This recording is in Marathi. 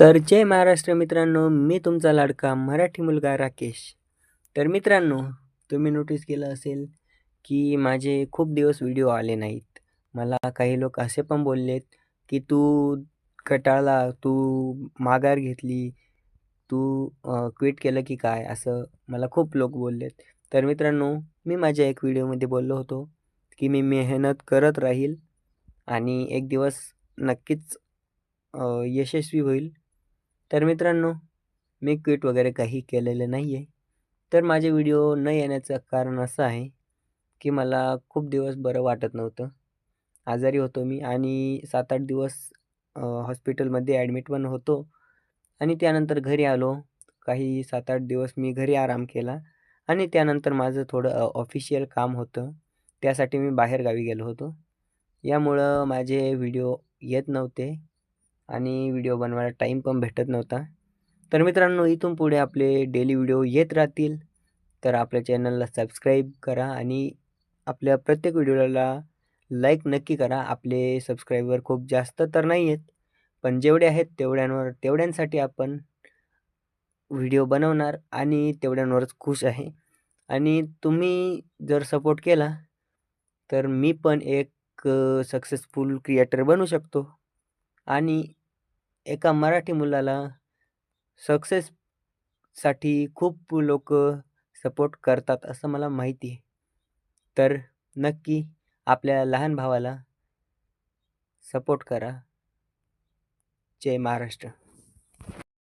तर जय महाराष्ट्र मित्रांनो, मी तुमचा लाडका मराठी मुलगा राकेश. तर मित्रांनो, तुम्ही नोटीस केलं असेल, की माझे खूप दिवस व्हिडिओ आले नाहीत. मला काही लोक असे पण बोललेत, की "तू कंटाळला, तू माघार घेतली, तू क्विट केलं की काय?" असं मला खूप लोक बोललेत. तर मित्रांनो, मी माझ्या एक व्हिडिओमध्ये बोललो होतो, की मी मेहनत करत राहील आणि एक दिवस नक्कीच यशस्वी होईल. तर मित्रांनो, मी क्विट वगैरे काही केलेलं नाही आहे. तर माझे व्हिडिओ न येण्याचं कारण असं आहे, की मला खूप दिवस बरं वाटत नव्हतं. आजारी होतो मी आणि 7-8 दिवस हॉस्पिटलमध्ये ॲडमिट पण होतो आणि त्यानंतर घरी आलो. काही 7-8 दिवस मी घरी आराम केला आणि त्यानंतर माझं थोडं ऑफिशियल काम होतं. त्यासाठी मी बाहेरगावी गेलो होतो. यामुळं माझे व्हिडिओ येत नव्हते आणि व्हिडिओ बनवायला टाईम पण भेटत नव्हता. तर मित्रांनो, इथून पुढे आपले डेली व्हिडिओ येत राहतील. तर आपल्या चॅनलला सबस्क्राईब करा आणि आपल्या प्रत्येक व्हिडिओला लाईक नक्की करा. आपले सबस्क्रायबर खूप जास्त तर नाही आहेत, पण जेवढे आहेत तेवढ्यांसाठी आपण व्हिडिओ बनवणार आणि तेवढ्यांवरच खुश आहे. आणि तुम्ही जर सपोर्ट केला, तर मी पण एक सक्सेसफुल क्रिएटर बनू शकतो आणि एका मराठी मुलाला सक्सेससाठी खूप लोकं सपोर्ट करतात असं मला माहिती आहे. तर नक्की आपल्या लहान भावाला सपोर्ट करा. जय महाराष्ट्र.